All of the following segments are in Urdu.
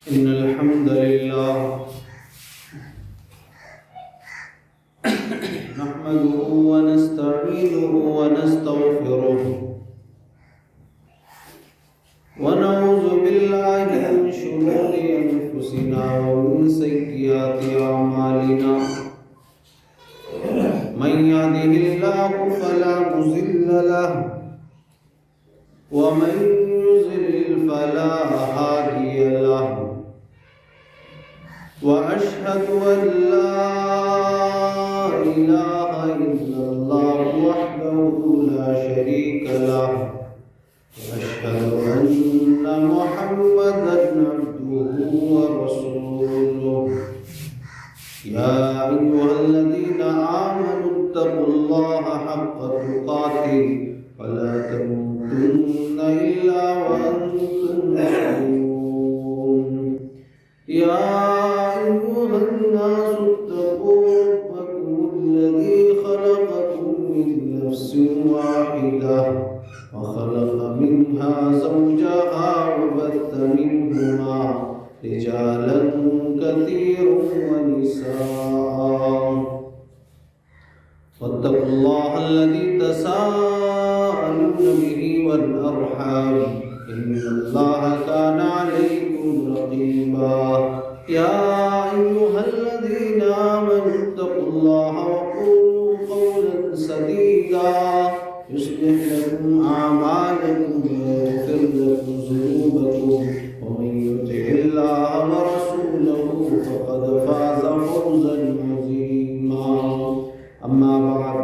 إن الحمد لله نحمده ونستعينه ونستغفره ونعوذ بالله من شرور أنفسنا ومن سيئات أعمالنا من يهده الله فلا مضل له ومن يضلل فلا هادي له وأشهد أن لا إله إلا الله وحده لا شريك له وأشهد أن محمدا عبده ورسوله يا أيها الذين آمنوا اتقوا الله حق تقاته ولا تموتن إلا وأنتم مسلمون يا أيها الناس اتقوا ربكم الذي خلقكم من نفس واحدة وخلق منها زوجها وبث منهما رجالا كثيرا ونساء واتقوا الله الذي تساءلون به والأرحام إن الله كان عليكم رقيبا يا أيها الذين آمنوا اتقوا الله وقولوا قولا سديدا يصلح لكم أعمالكم ويغفر لكم ذنوبكم ومن يطع الله ورسوله فقد فاز فوزا عظيما أما بعد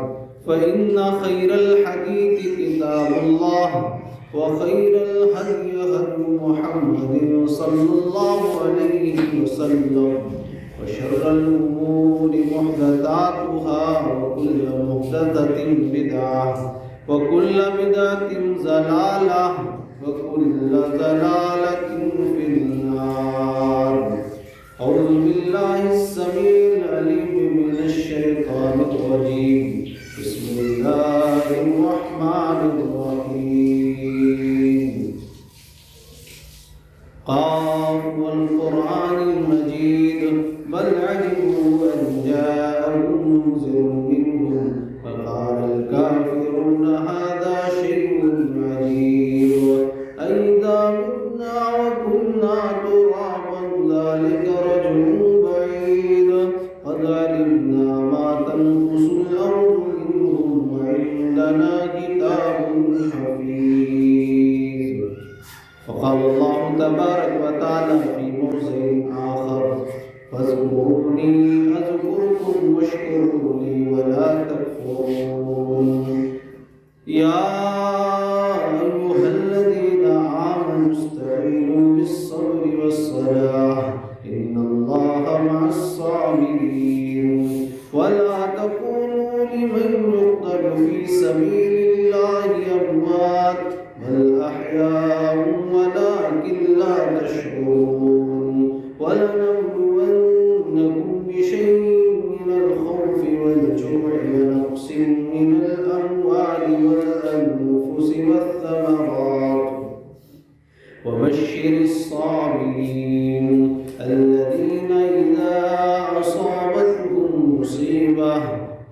فإن خير الحديث كتاب الله وخير الهدي هدي محمد صلى الله عليه وسلم وشر الأمور محدثاتها وكل محدثة بدعة وكل بدعة ضلالة وكل ضلالة في النار أعوذ بالله السميع العليم من الشيطان الرجيم بسم الله الرحمن الرحيم قاف والقرآن المجيد بل عجبوا أن جاءهم منذر منهم فقال الكافرون هذا شيء عجيب أئذا متنا وكنا ترابا ذلك رجل بعيد قد علمنا ما تنقص الأرض منهم وعندنا كتاب حفيظ وقال الله تبارك وتعالى في موضع آخر فاذكروني أذكركم واشكروا لي ولا تكفرون يا أيها الذين آمنوا استعينوا بالصبر والصلاة إن الله مع الصابرين ولا تقولوا لمن يقتل في سبيل الله أموات بل أحياء ولكن لا تشعرون ولنبلونكم بشيء من الخوف والجوع ونقص من الأموال والأنفس والثمرات وبشر الصابرين الذين إذا أصابتهم مصيبة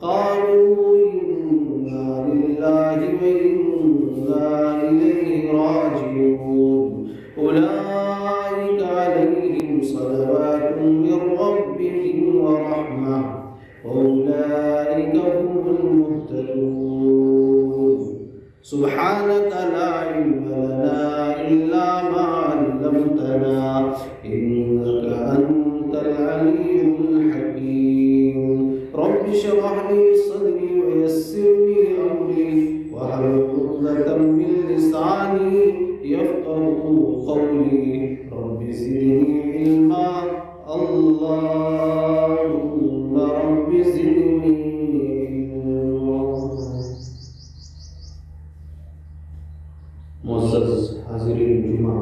قالوا إنا لله وإنا إليه راجعون أولئك عليهم صلوات من ربهم ورحمة وأولئك هم المهتدون سبحانك لا علم لنا إلا ما علمتنا إنك أنت العليم الحكيم رب اشرح لي صدري ويسر لي أمري واحلل عقدة من لساني يفقهوا قولي رب زدني علما اللهم رب زدني معزز حاضرین جمعہ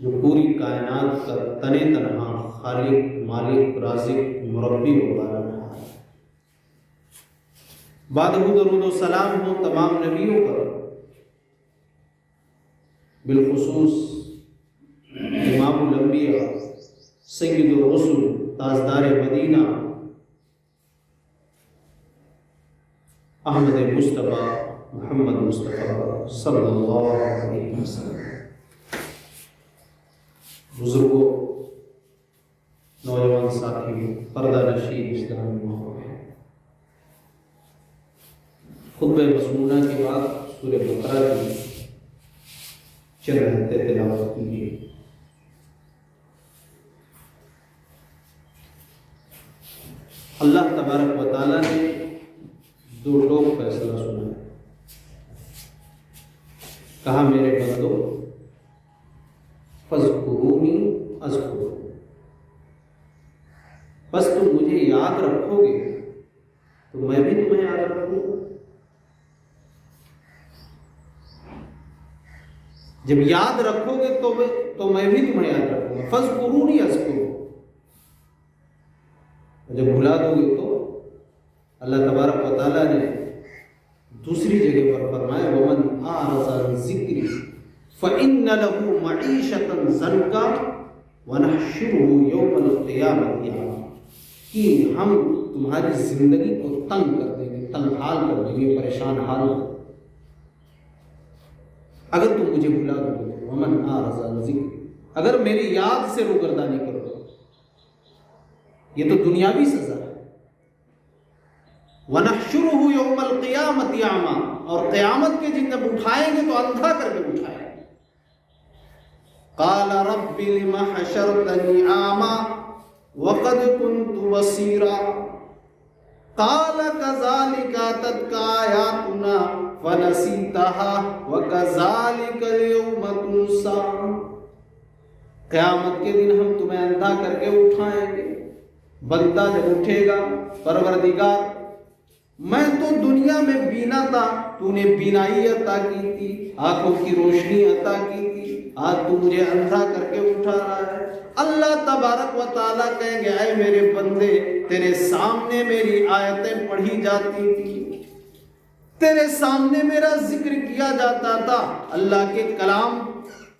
جو پوری کائنات کا تنے تنہا خالق، مالک، رازق، مربی و بارہنہار ہے۔ بعد درود و سلام ہو تمام نبیوں پر، بالخصوص امام الانبیاء، سید الرسل، تاجدار مدینہ، احمد مصطفیٰ محمد مصطفیٰ صلی اللہ علیہ وسلم۔ بزرگوں، نوجوان ساتھی، پردہ نشین اسلامی ماحول ہے، خطبہ مسنونہ کے بعد سورہ بقرہ کی چند آیتیں تلاوت کیجیے۔ اللہ تبارک و تعالیٰ نے دو ٹوک فیصلہ سنا ہے۔ کہا میرے بندو فاذکرونی اذکرکم، بس تم مجھے یاد رکھو گے تو میں بھی تمہیں یاد رکھوں گا۔ جب یاد رکھو گے تو میں بھی تمہیں یاد رکھوں گا۔ فاذکرونی اذکرکم، جب بھلا دو گے تو اللہ تبارک و تعالیٰ نے دوسری جگہ پر فرمایا وَمَنْ أَعْرَضَ عَنْ ذِكْرِي فَإِنَّ لَهُ مَعِيشَةً ضَنْكًا وَنَحْشُرُهُ يَوْمَ الْقِيَامَةِ أَعْمَىٰ، کہ ہم تمہاری زندگی کو تنگ کر دیں گے، تنگ حال کر دیں گے، پریشان حال کر دیں گے اگر تم مجھے بھلا دو گے تو۔ وَمَنْ أَعْرَضَ عَنْ ذِكْرِي، اگر میری یاد سے روگردانی کرو، یہ تو دنیاوی سزا ہے۔ وَنَحْشُرُهُ يَوْمَ الْقِيَامَةِ أَعْمَىٰ، اور قیامت کے دن جب اٹھائیں گے تو اندھا کر کے اٹھائیں گے۔ قَالَ رَبِّ لِمَ حَشَرْتَنِي أَعْمَىٰ وَقَدْ كُنْتُ بَصِيرًا قَالَ كَذَٰلِكَ أَتَتْكَ آيَاتُنَا فَنَسِيتَهَا وَكَذَٰلِكَ الْيَوْمَ تُنسَىٰ، قیامت کے دن ہم تمہیں اندھا کر کے اٹھائیں گے۔ بندہ جب اٹھے گا، پروردگار میں تو دنیا میں بینا تھا، تو نے بینائی عطا کی تھی، آنکھوں کی روشنی عطا کی تھی، آج تو مجھے اندھا کر کے اٹھا رہا ہے۔ اللہ تبارک و تعالیٰ کہیں گے اے میرے بندے، تیرے سامنے میری آیتیں پڑھی جاتی تھی، تیرے سامنے میرا ذکر کیا جاتا تھا، اللہ کے کلام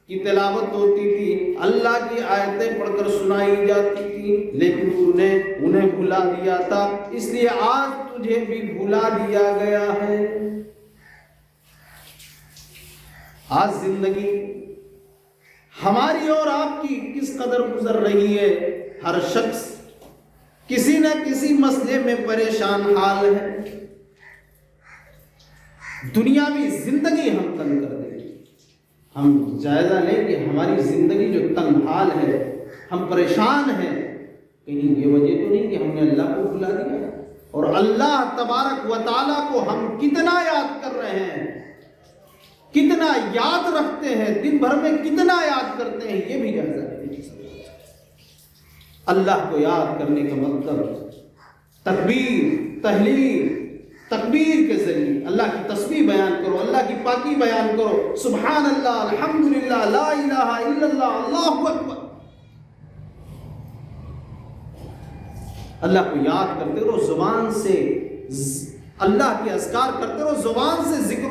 کی تلاوت ہوتی تھی، اللہ کی آیتیں پڑھ کر سنائی جاتی تھی، لیکن تو نے انہیں بھلا دیا تھا، اس لیے آج تجھے بھی بھلا دیا گیا ہے۔ آج زندگی ہماری اور آپ کی کس قدر گزر رہی ہے، ہر شخص کسی نہ کسی مسئلے میں پریشان حال ہے۔ دنیاوی زندگی ہم تنگ کر دیں، ہم جائزہ لیں کہ ہماری زندگی جو تنگ حال ہے، ہم پریشان ہیں، کہیں یہ وجہ تو نہیں کہ ہم نے اللہ کو بھلا دیا، اور اللہ تبارک و تعالیٰ کو ہم کتنا یاد کر رہے ہیں، کتنا یاد رکھتے ہیں، دن بھر میں کتنا یاد کرتے ہیں، یہ بھی جائزہ لیں۔ اللہ کو یاد کرنے کا مطلب تکبیر، تحلیل، تکبیر کے ذریعے اللہ کی تسبیح بیان کرو، اللہ کی پاکی بیان کرو، سبحان اللہ، الحمدللہ، لا الہ الا اللہ، اللہ اکبر۔ اللہ کو یاد کرتے رہو، زبان سے اللہ کے اذکار کرتے رہو، زبان سے ذکر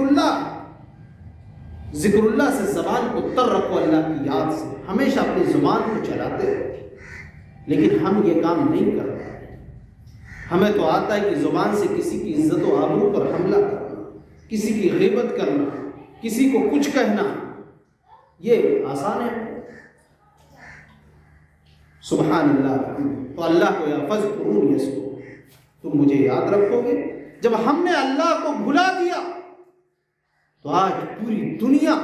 اللہ سے زبان کو تر رکھو، اللہ کی یاد سے ہمیشہ اپنی زبان کو چلاتے رہو۔ لیکن ہم یہ کام نہیں کر رہے، ہمیں تو آتا ہے کہ زبان سے کسی کی عزت و آبرو پر حملہ کرنا، کسی کی غیبت کرنا، کسی کو کچھ کہنا، یہ آسان ہے۔ سبحان اللہ، تو اللہ کو یا فاذکرونی اذکرکم، تم مجھے یاد رکھو گے۔ جب ہم نے اللہ کو بھلا دیا تو آج پوری دنیا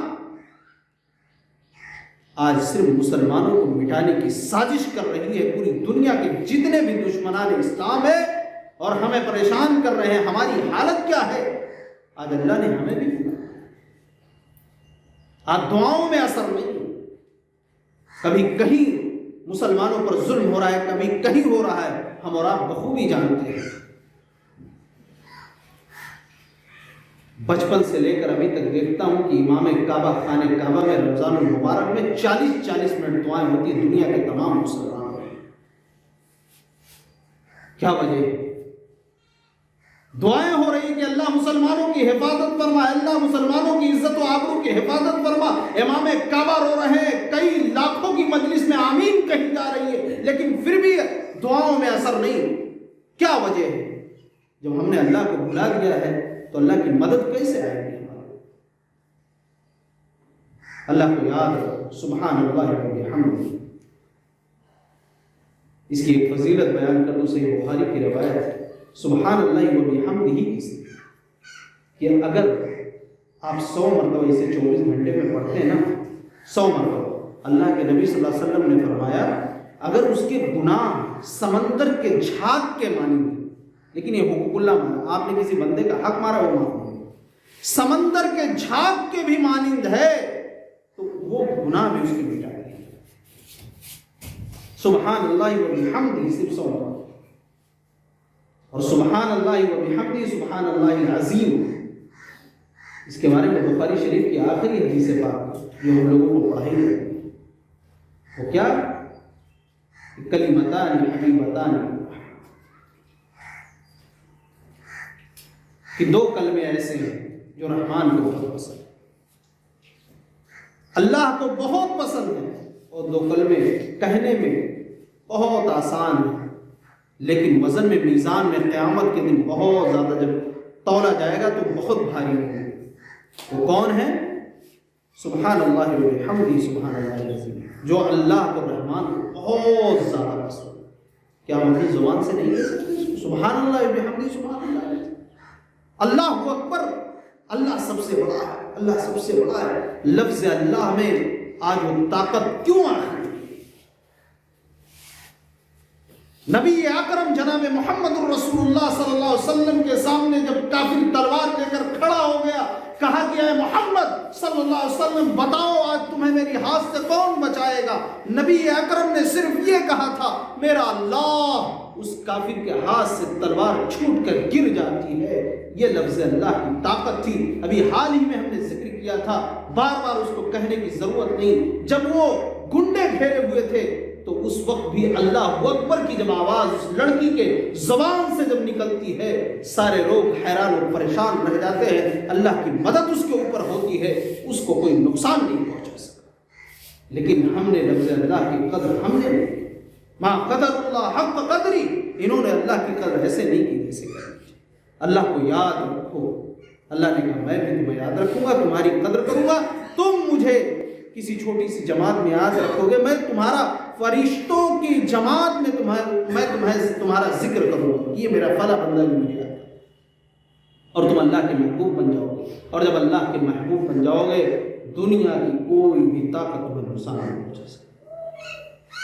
آج صرف مسلمانوں کو مٹانے کی سازش کر رہی ہے۔ پوری دنیا کے جتنے بھی دشمنان اسلام ہے اور ہمیں پریشان کر رہے ہیں، ہماری حالت کیا ہے؟ آج اللہ نے ہمیں بھی بھلا، آج دعاؤں میں اثر نہیں، کبھی کہیں مسلمانوں پر ظلم ہو رہا ہے، کبھی کہیں ہو رہا ہے، ہم اور آپ بخوبی جانتے ہیں۔ بچپن سے لے کر ابھی تک دیکھتا ہوں کہ امام کعبہ خانہ کعبہ میں رمضان المبارک میں 40 منٹ دعائیں ہوتی ہیں دنیا کے تمام مسلمانوں میں. کیا وجہ ہے؟ دعائیں ہو رہی کہ اللہ مسلمانوں کی حفاظت فرما، اللہ مسلمانوں کی عزت و آبرو کی حفاظت فرما. امام کعبہ رو رہے ہیں، کئی لاکھوں کی مجلس میں آمین کہی جا رہی ہے، لیکن پھر بھی دعاؤں میں اثر نہیں. کیا وجہ ہے؟ جب ہم نے اللہ کو بھلا دیا ہے تو اللہ کی مدد کیسے آئے گی؟ اللہ کو یاد رکھو. سبحان اللہ و بحمدہ. اس کی ایک فضیلت بیان کر دوں. صحیح بخاری کی روایت ہے سبحان اللہ و بحمدہ کی کہ اگر آپ 100 مرتبہ اسے 24 گھنٹے میں پڑھتے ہیں نا، 100 مرتبہ، اللہ کے نبی صلی اللہ علیہ وسلم نے فرمایا اگر اس کے گناہ سمندر کے جھاگ کے مانند، لیکن یہ حقوق اللہ مانا، آپ نے کسی بندے کا حق مارا وہ معاف نہیں، سمندر کے جھاگ کے بھی مانند ہے تو وہ گناہ بھی اس کے مٹا دیں. سبحان اللہ و بحمدہ صرف 100 مرتبہ، اور سبحان اللہ و بحمدہ سبحان اللہ العظیم. اس کے بارے میں بخاری شریف کی آخری حدیث پاک جو ہم لوگوں کو پڑھائی گئی وہ کیا؟ کلمتان حبیبتان، کہ 2 کلمے ایسے ہیں جو رحمان کو بہت پسند ہیں، اللہ کو بہت پسند ہے، اور 2 کلمے کہنے میں بہت آسان ہیں لیکن وزن میں میزان میں قیامت کے دن بہت زیادہ جب تولا جائے گا تو بہت بھاری ہوگا. وہ کون ہے؟ سبحان اللہ و بحمدہ سبحان اللہ العظیم. جو اللہ کو رحمان کو بہت زیادہ پسند. کیا ہم اپنی زبان سے نہیں کہہ سکتے سبحان اللہ و بحمدہ سبحان اللہ العظیم؟ اللہ اکبر، اللہ سب سے بڑا ہے، اللہ سب سے بڑا ہے. لفظ اللہ میں آج وہ طاقت کیوں آ رہی ہے؟ نبی اکرم جناب محمد الرسول اللہ صلی اللہ علیہ وسلم کے سامنے جب کافر تلوار لے کر کھڑا ہو گیا، کہا کہ اے محمد صلی اللہ علیہ وسلم بتاؤ آج تمہیں میری ہاتھ سے کون بچائے گا؟ نبی اکرم نے صرف یہ کہا تھا میرا اللہ. اس کافر کے ہاتھ سے تلوار چھوٹ کر گر جاتی ہے. یہ لفظ اللہ کی طاقت تھی. ابھی حال ہی میں ہم نے ذکر کیا تھا، بار بار اس کو کہنے کی ضرورت نہیں. جب وہ گنڈے گھیرے ہوئے تھے تو اس وقت بھی اللہ اکبر کی جب آواز اس لڑکی کے زبان سے جب نکلتی ہے سارے لوگ حیران اور پریشان رہ جاتے ہیں. اللہ کی مدد اس کے اوپر ہوتی ہے، اس کو کوئی نقصان نہیں پہنچا سکتا. لیکن ہم نے لفظ اللہ کی قدر ہم نے ما قدر اللہ حق قدری، انہوں نے اللہ کی قدر ایسے نہیں کی جیسے کرنی. اللہ کو یاد رکھو. اللہ نے کہا میں بھی تمہیں یاد رکھوں گا، تمہاری قدر کروں گا. تم مجھے کسی چھوٹی سی جماعت میں یاد رکھو گے، میں تمہارا فرشتوں کی جماعت میں تمہارا ذکر کروں گا. یہ میرا فلاں بندہ بھی مجھے یاد ہے. اور تم اللہ کے محبوب بن جاؤ گے. اور جب اللہ کے محبوب بن جاؤ گے دنیا کی کوئی بھی طاقت تمہیں نقصان نہیں پہنچا سکتی.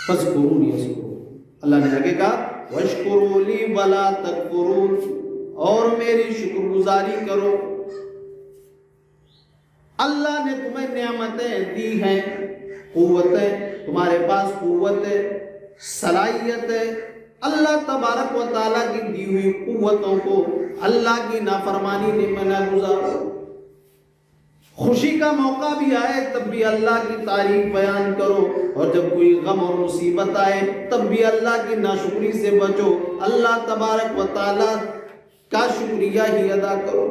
فاذکرونی اذکرکم. اللہ نے آگے کہا واشکروا لی ولا تکفرون، اور میری شکر گزاری کرو. اللہ نے تمہیں نعمتیں دی ہیں، قوتیں، تمہارے پاس قوت ہے، صلاحیت ہے. اللہ تبارک و تعالیٰ کی دی ہوئی قوتوں کو اللہ کی نافرمانی میں نہ گزارو. خوشی کا موقع بھی آئے تب بھی اللہ کی تعریف بیان کرو، اور جب کوئی غم اور مصیبت آئے تب بھی اللہ کی ناشکری سے بچو. اللہ تبارک و تعالیٰ کا شکریہ ہی ادا کرو.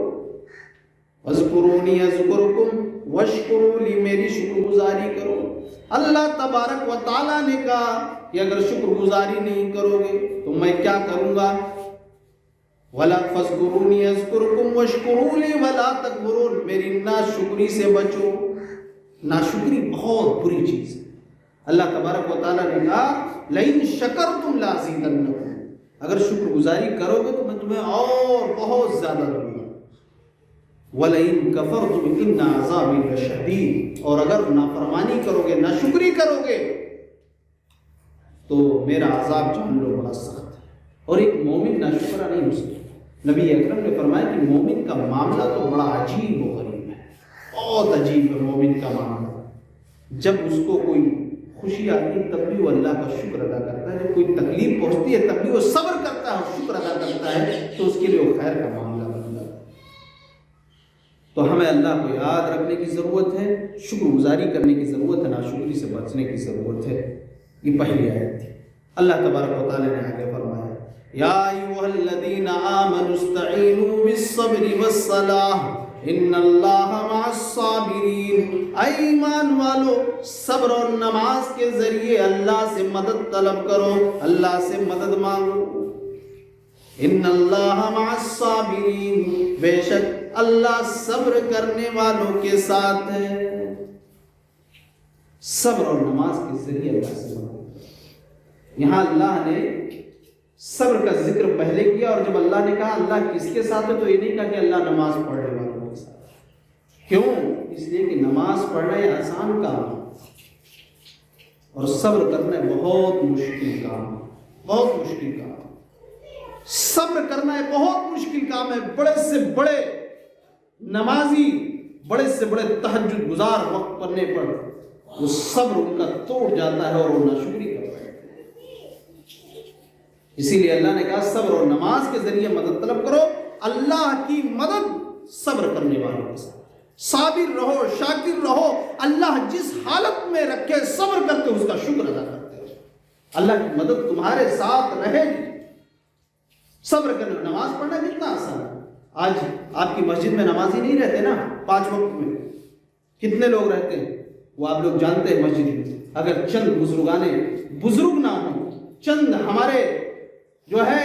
اذکرونی اذکرکم واشکروا لی، میری شکر گزاری کرو. اللہ تبارک و تعالیٰ نے کہا کہ اگر شکر گزاری نہیں کرو گے تو میں کیا کروں گا؟ ولا فاذکرونی اذکرکم واشکروا لی ولا تکفرون، میری ناشکری سے بچو. ناشکری بہت بری چیز ہے. اللہ تبارک و تعالیٰ نے کہا لئن شکرتم لازیدنکم، اگر شکر گزاری کرو گے تو میں تمہیں اور بہت زیادہ دوں گا. وَلَئِن كَفَرْتُمْ إِنَّ عَذَابِي لَشَدِيدٌ، اور اگر نافرمانی کرو گے، ناشکری کرو گے تو میرا عذاب جان لو بڑا سخت ہے. اور ایک مومن ناشکرا نہیں ہو سکتا. نبی اکرم نے فرمایا کہ مومن کا معاملہ تو بڑا عجیب و غریب ہے، بہت عجیب ہے مومن کا معاملہ. جب اس کو کوئی خوشی آتی ہے تب بھی وہ اللہ کا شکر ادا کرتا ہے، جب کوئی تکلیف پہنچتی ہے تب بھی وہ صبر کرتا ہے اور شکر ادا کرتا ہے، تو اس کے لیے وہ خیر کا معاملہ بن جاتا ہے. تو ہمیں اللہ کو یاد رکھنے کی ضرورت ہے، شکر گزاری کرنے کی ضرورت ہے، ناشکری سے بچنے کی ضرورت ہے۔ یہ پہلی آیت تھی۔ اللہ تبارک و تعالیٰ نے آگے فرمایا یا ایھا الذین آمنوا استعینوا بالصبر والصلاۃ ان اللہ مع الصابرین۔ اے ایمان والو، صبر اور نماز کے ذریعے اللہ سے مدد طلب کرو، اللہ سے مدد مانگو۔ ان اللہ مع الصابرین، بے شک اللہ صبر کرنے والوں کے ساتھ ہے۔ صبر اور نماز کے ذریعے اللہ سے مدد۔ یہاں اللہ نے صبر کا ذکر پہلے کیا، اور جب اللہ نے کہا اللہ کس کے ساتھ ہے تو یہ نہیں کہا کہ اللہ نماز پڑھنے والوں کے ساتھ۔ کیوں؟ اس لیے کہ نماز پڑھنا یہ آسان کام ہے اور صبر کرنا بہت مشکل کام ہے، بہت مشکل کام ہے۔ صبر کرنا ہے بہت مشکل کام ہے۔ بڑے سے بڑے نمازی، بڑے سے بڑے تہجد گزار وقت پڑھنے پر وہ صبر ان کا توڑ جاتا ہے اور وہ ناشکری کرتا ہے۔ اسی لیے اللہ نے کہا صبر اور نماز کے ذریعے مدد طلب کرو، اللہ کی مدد صبر کرنے والوں کے ساتھ۔ صابر رہو، شاکر رہو، اللہ جس حالت میں رکھے صبر کرتے اس کا شکر ادا کرتے ہو، اللہ کی مدد تمہارے ساتھ رہے گی۔ صبر کرنا، نماز پڑھنا کتنا آسان ہے۔ آج آپ کی مسجد میں نمازی نہیں رہتے نا، 5 وقت میں کتنے لوگ رہتے ہیں وہ آپ لوگ جانتے ہیں۔ مسجد میں اگر چند بزرگ نہ ہوں، چند ہمارے جو ہے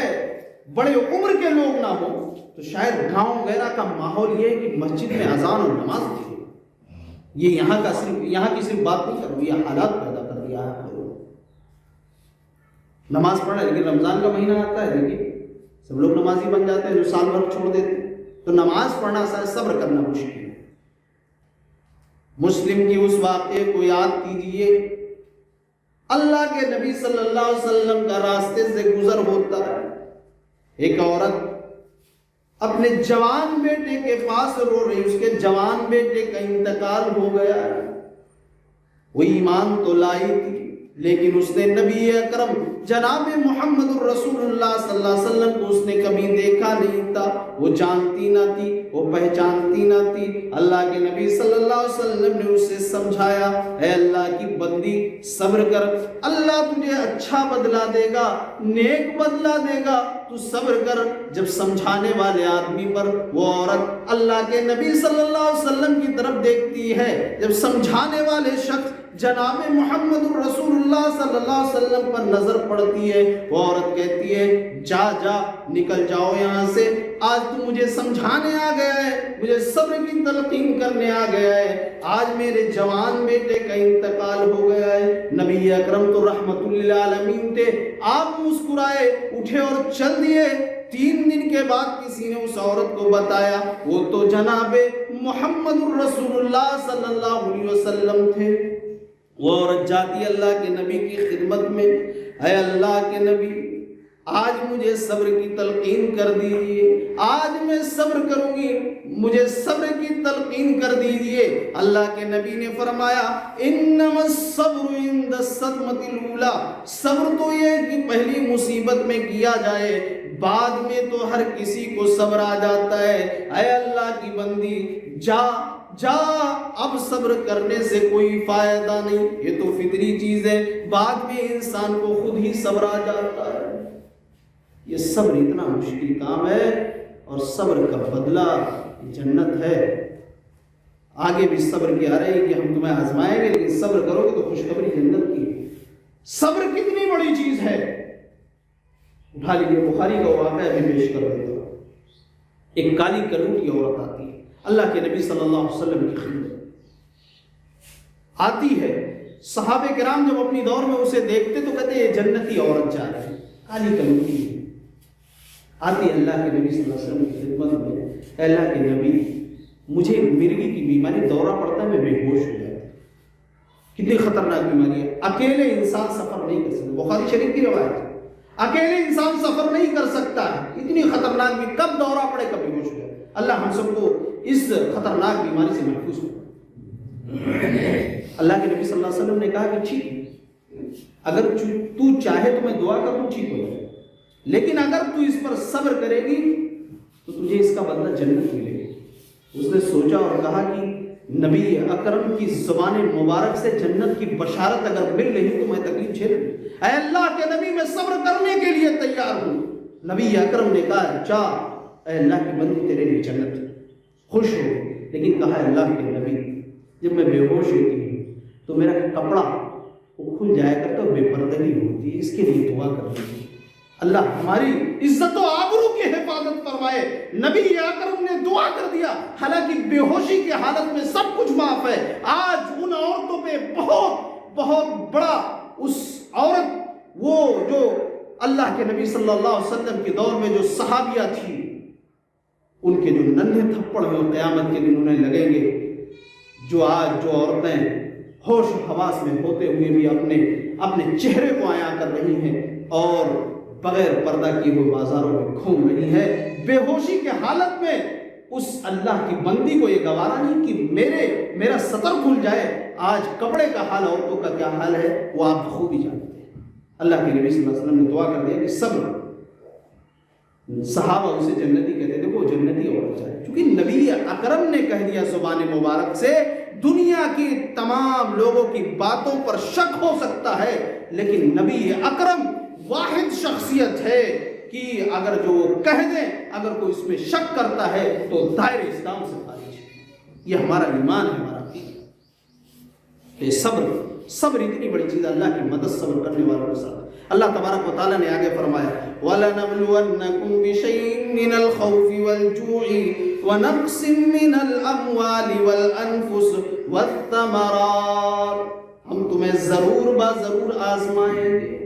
بڑے عمر کے لوگ نہ ہو تو شاید گاؤں وغیرہ کا ماحول یہ ہے کہ مسجد میں اذان اور نماز نہیں ہے۔ یہ یہاں کی صرف بات نہیں کروں، یہ حالات پیدا کر دیا ہے۔ نماز پڑھنا، لیکن رمضان کا مہینہ آتا ہے، دیکھیے سب لوگ نمازی بن جاتے ہیں جو سال بھر چھوڑ دیتے ہیں۔ تو نماز پڑھنا آسان ہے، صبر کرنا مشکل ہے۔ مسلم کی اس واقعے کو یاد کیجیے، اللہ کے نبی صلی اللہ علیہ وسلم کا راستے سے گزر ہوتا ہے، ایک عورت اپنے جوان بیٹے کے پاس رو رہی، اس کے جوان بیٹے کا انتقال ہو گیا ہے۔ وہ ایمان تو لائی تھی لیکن اس نے نبی اکرم جناب محمد الرسول اللہ صلی اللہ علیہ وسلم کو اس نے کبھی دیکھا نہیں تھا، وہ جانتی نہ تھی، وہ پہچانتی نہ تھی۔ اللہ کے نبی صلی اللہ علیہ وسلم نے اسے سمجھایا، اے اللہ کی بندی صبر کر، اللہ تجھے اچھا بدلہ دے گا، نیک بدلہ دے گا، تو صبر کر۔ جب سمجھانے والے آدمی پر وہ عورت اللہ کے نبی صلی اللہ علیہ وسلم کی طرف دیکھتی ہے، جب سمجھانے والے شخص جناب محمد الرسول اللہ صلی اللہ علیہ وسلم پر نظر پڑتی ہے، وہ عورت کہتی ہے جا نکل جاؤ یہاں سے، آج تو مجھے سمجھانے آ گیا ہے، مجھے صبر کی تلقین کرنے آ گیا ہے، آج میرے جوان بیٹے کا انتقال ہو گیا ہے۔ نبی اکرم تو رحمت للعالمین تھے، آپ مسکرائے، اٹھے اور چل دیے۔ 3 دن کے بعد کسی نے اس عورت کو بتایا، وہ تو جناب محمد الرسول اللہ صلی اللہ علیہ وسلم تھے۔ وہ عورت جاتی اللہ کے نبی کی خدمت میں، اے اللہ کے نبی آج مجھے صبر کی تلقین کر دیجیے، آج میں صبر کروں گی، مجھے صبر کی تلقین کر دیجیے۔ اللہ کے نبی نے فرمایا انما الصبر عند الصدمۃ الاولی، صبر تو یہ کہ پہلی مصیبت میں کیا جائے، بعد میں تو ہر کسی کو صبر آ جاتا ہے۔ اے اللہ کی بندی جا اب صبر کرنے سے کوئی فائدہ نہیں، یہ تو فطری چیز ہے، بعد میں انسان کو خود ہی صبر آ جاتا ہے۔ یہ صبر اتنا مشکل کام ہے اور صبر کا بدلہ جنت ہے۔ آگے بھی صبر کی آ رہی ہے کہ ہم تمہیں آزمائیں گے لیکن صبر کرو گے تو خوشخبری جنت کی۔ صبر کتنی بڑی چیز ہے، اٹھا لیجیے، بخاری کا واقعہ میں پیش کر دیتا ہوں۔ ایک کالی کلوٹی عورت آتی ہے اللہ کے نبی صلی اللہ علیہ وسلم کی خدمت آتی ہے۔ صحابہ کرام جب اپنی دور میں اسے دیکھتے تو کہتے یہ جنتی عورت جا رہی ہے، کالی کلوٹی ہے۔ آتی اللہ کے نبی صلی اللہ علیہ وسلم کی خدمت میں، اے اللہ کے نبی مجھے مرگی کی بیماری، دورہ پڑتا ہے، میں بے ہوش ہو جاتا ہوں۔ کتنی خطرناک بیماری ہے، اکیلے انسان سفر نہیں کر سکتا، بخاری شریف کی روایت ہے، اکیلے انسان سفر نہیں کر سکتا ہے، اتنی خطرناک بھی، کب دورہ پڑے کب بے ہوش ہو جائے۔ اللہ ہم سب کو اس خطرناک بیماری سے محفوظ ہو۔ اللہ کے نبی صلی اللہ علیہ وسلم نے کہا کہ ٹھیک، اگر تو چاہے تو میں دعا کر دوں ٹھیک ہو جائے، لیکن اگر تو اس پر صبر کرے گی تو تجھے اس کا بدلہ جنت ملے گی۔ اس نے سوچا اور کہا کہ نبی اکرم کی زبان مبارک سے جنت کی بشارت اگر مل رہی تو میں تکلیف جھیل لوں۔ اے اللہ کے نبی میں صبر کرنے کے لیے تیار ہوں۔ نبی اکرم نے کہا جا اے اللہ کی بندی تیرے لیے جنت، خوش ہو۔ لیکن کہا اے اللہ کے نبی جب میں بے ہوش ہوتی ہوں تو میرا کپڑا وہ کھل جایا کرتا اور بے پردگی ہوتی ہے، اس کے لیے دعا کر دیجیے۔ اللہ ہماری عزت و آبرو کی حفاظت فرمائے۔ نبی اکرم نے دعا کر دیا، حالانکہ بے ہوشی کی حالت میں سب کچھ معاف ہے۔ آج ان عورتوں پہ بہت بڑا اس عورت، وہ جو اللہ کے نبی صلی اللہ علیہ وسلم کے دور میں جو صحابیہ تھی، ان کے جو ننھے تھپڑ ہیں وہ قیامت کے دن انہیں لگیں گے۔ جو آج جو عورتیں ہوش و حواس میں ہوتے ہوئے بھی اپنے چہرے کو عیاں کر رہی ہیں اور بغیر پردہ کیے ہوئے بازاروں میں گھوم رہی ہے، بے ہوشی کے حالت میں، اس اللہ کی بندی کو یہ گوارا نہیں کہ میرا سطر کھل جائے۔ آج کپڑے کا حال عورتوں کا کیا حال ہے وہ آپ خوب ہی جانتے ہیں۔ اللہ کے نبی صلی اللہ علیہ وسلم نے دعا کر دیا کہ صبر، صحابہ اسے جنتی کہتے تھے، وہ جنتی عورت چاہے، چونکہ نبی اکرم نے کہہ دیا زبان مبارک سے۔ دنیا کی تمام لوگوں کی باتوں پر شک ہو سکتا ہے، لیکن نبی اکرم واحد شخصیت ہے کہ اگر جو وہ کہہ دیں، اگر کوئی اس میں شک کرتا ہے تو دائرہ اسلام سے خارج ہے۔ یہ ہمارا ایمان ہے، ہمارا عقیدہ ہے۔ صبر اتنی بڑی چیز ہے، اللہ کی مدد صبر کرنے والوں کے ساتھ۔ اللہ تبارک و تعالیٰ نے آگے فرمایا وَلَنَبْلُوَنَّكُمْ بِشَيْءٍ مِّنَ الْخَوْفِ وَالْجُوعِ وَنَقْصٍ مِّنَ الْأَمْوَالِ وَالْأَنفُسِ وَالثَّمَرَاتِ، ہم تمہیں ضرور آزمائیں گے۔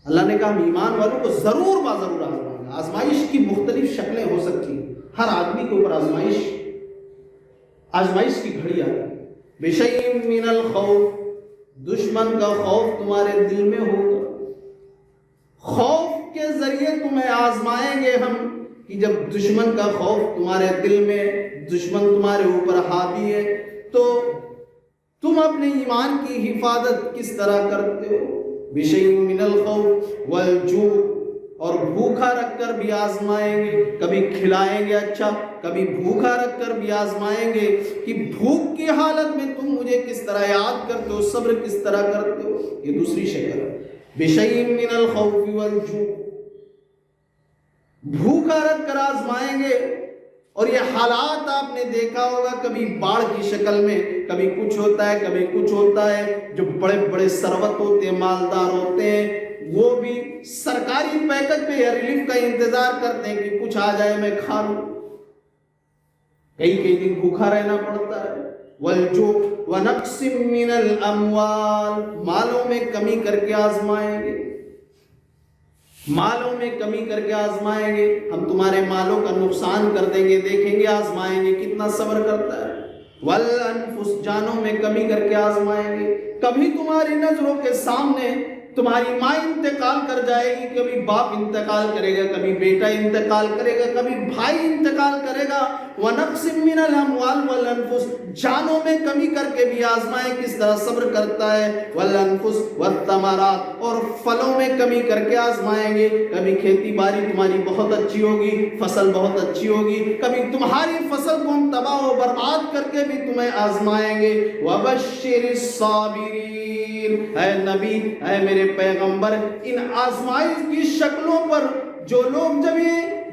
اللہ نے کہا ہم ایمان والوں کو ضرور آزمائیں گے۔ آزمائش کی مختلف شکلیں ہو سکتی ہیں، ہر آدمی کے اوپر آزمائش کی گھڑی آتی ہے۔ بِشَيْءٍ مِّنَ الْخَوْفِ، دشمن کا خوف تمہارے دل میں ہوگا، خوف کے ذریعے تمہیں آزمائیں گے ہم، کہ جب دشمن کا خوف تمہارے دل میں، دشمن تمہارے اوپر حاوی ہے تو تم اپنے ایمان کی حفاظت کس طرح کرتے ہو۔ بِشَيْءٍ مِّنَ الْخَوْفِ وَالْجُوعِ، اور بھوکا رکھ کر بھی آزمائیں گے، کبھی کھلائیں گے اچھا، کبھی بھوکا رکھ کر بھی آزمائیں گے کہ بھوک کی حالت میں تم مجھے کس طرح یاد کرتے ہو، صبر کس طرح کرتے ہو۔ یہ دوسری شکل ہے۔ بِشَيْءٍ مِّنَ الْخَوْفِ وَالْجُوعِ، بھوکا رکھ کر آزمائیں گے۔ اور یہ حالات آپ نے دیکھا ہوگا، کبھی باڑھ کی شکل میں، کبھی کچھ ہوتا ہے کبھی کچھ ہوتا ہے۔ جو بڑے بڑے ثروت ہوتے ہیں، مالدار ہوتے ہیں، وہ بھی سرکاری پیکج پہ یا ریلیف کا انتظار کرتے ہیں کہ کچھ آ جائے میں کھا لوں، کئی دن بھوکا رہنا پڑتا ہے۔ وَالْجُوعِ وَنَقْصٍ مِّنَ الْأَمْوَالِ، مالوں میں کمی کر کے آزمائیں گے، مالوں میں کمی کر کے آزمائیں گے، ہم تمہارے مالوں کا نقصان کر دیں گے، دیکھیں گے آزمائیں گے کتنا صبر کرتا ہے۔ وَالْأَنفُسِ، جانوں میں کمی کر کے آزمائیں گے، کبھی تمہاری نظروں کے سامنے تمہاری ماں انتقال کر جائے گی، کبھی باپ انتقال کرے گا، کبھی بیٹا انتقال کرے گا، کبھی بھائی انتقال کرے گا۔ وَنَقْصٍ مِّنَ الْأَمْوَالِ وَالْأَنفُسِ، جانوں میں کمی کر کے بھی آزمائیں کس طرح صبر کرتا ہے۔ وَالْأَنفُسِ وَالثَّمَرَاتِ، اور پھلوں میں کمی کر کے آزمائیں گے، کبھی کھیتی باڑی تمہاری بہت اچھی ہوگی، فصل بہت اچھی ہوگی، کبھی تمہاری فصل کو ہم تباہ و برباد کر کے بھی تمہیں آزمائیں گے۔ وَبَشِّرِ الصَّابِرِينَ، اے نبی، اے میرے پیغمبر، ان آزمائش کی شکلوں پر جو لوگ جب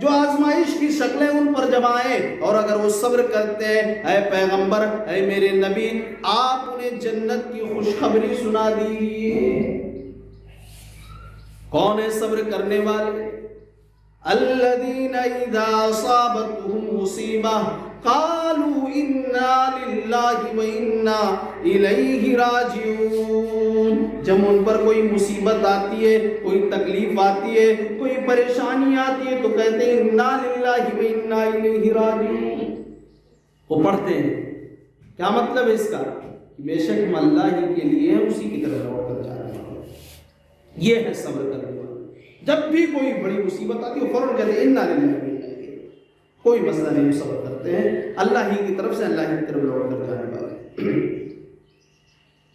جو آزمائش کی شکلیں ان پر جب آئیں اور اگر وہ صبر کرتے ہیں، اے پیغمبر، اے میرے نبی، آپ انہیں جنت کی خوشخبری سنا دیجیے۔ کون ہے صبر کرنے والے؟ الذین اذا اصابتهم مصیبہ قالوا انا للہ وانا الیہ راجعون، جب ان پر کوئی مصیبت آتی ہے، کوئی تکلیف آتی ہے، کوئی پریشانی آتی ہے تو کہتے ہیں انا للہ وانا الیہ راجعون۔ وہ پڑھتے ہیں، کیا مطلب ہے اس کا؟ کہ بے شک ہم اللہ ہی کے لیے اسی کی طرف لوٹ کر جانے والے۔ یہ ہے صبر کرنے والا۔ جب بھی کوئی بڑی مصیبت آتی ہے فوراً کہتے ہیں انا للہ وانا الیہ، کوئی مسئلہ نہیں، صبر کرتے ہیں، اللہ ہی کی طرف سے اللہ ہی کی طرف لوٹ کر جانے والے۔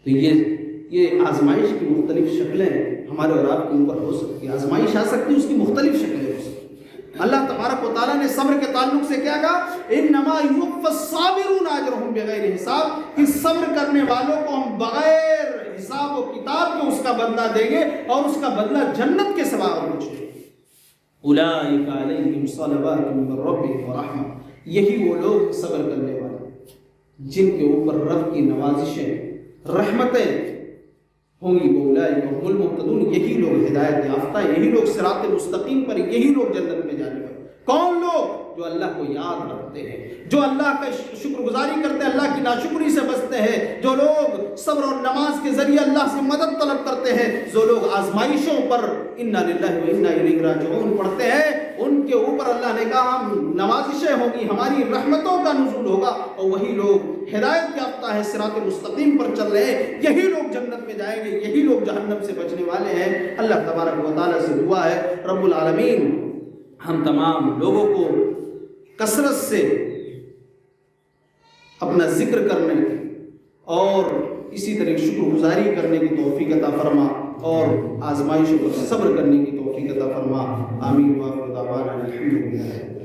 تو یہ آزمائش کی مختلف شکلیں ہمارے اور آپ کے اوپر ہو سکتی ہیں، آزمائش آ سکتی ہے، اس کی مختلف شکلیں ہو سکتی ہیں۔ اللہ تبارک و تعالیٰ نے صبر کے تعلق سے کیا کہا؟ انما یوفی الصابرون اجرهم بغیر حساب، کہ صبر کرنے والوں کو ہم بغیر حساب و کتاب کے اس کا بدلہ دیں گے، اور اس کا بدلہ جنت کے سوا اور کچھ نہیں۔ اولئک علیہم صلوات من ربهم ورحمہ، یہی وہ لوگ صبر کرنے والے جن کے اوپر رب کی نوازشیں رحمتیں ہوں گی، وہ اولئک هم المهتدون، یہی لوگ ہدایت یافتہ، یہی لوگ صراط مستقیم پر، یہی لوگ جنت میں جانے والے۔ کون لوگ؟ جو اللہ کو یاد رکھتے ہیں، جو اللہ کا شکر گزاری کرتے ہیں، اللہ کی ناشکری سے بچتے ہیں، جو لوگ صبر اور نماز کے ذریعے اللہ سے مدد طلب کرتے ہیں، جو لوگ آزمائشوں پر انا للہ و انا الیہ راجعون پڑھتے ہیں، ان کے اوپر اللہ نے کہا ہم نوازشیں ہوں گی، ہماری رحمتوں کا نزول ہوگا، اور وہی لوگ ہدایت یافتہ ہے، صراط مستقیم پر چل رہے ہیں، یہی لوگ جنت میں جائیں گے، یہی لوگ جہنم سے بچنے والے ہیں۔ اللہ تبارک و تعالیٰ سے دعا ہے رب العالمین ہم تمام لوگوں کو کثرت سے اپنا ذکر کرنے کی اور اسی طرح شکر گزاری کرنے کی توفیق عطا فرما، اور آزمائشوں پر صبر کرنے کی توفیق عطا فرما۔ آمین۔ وآخر دعوانا الحمدللہ۔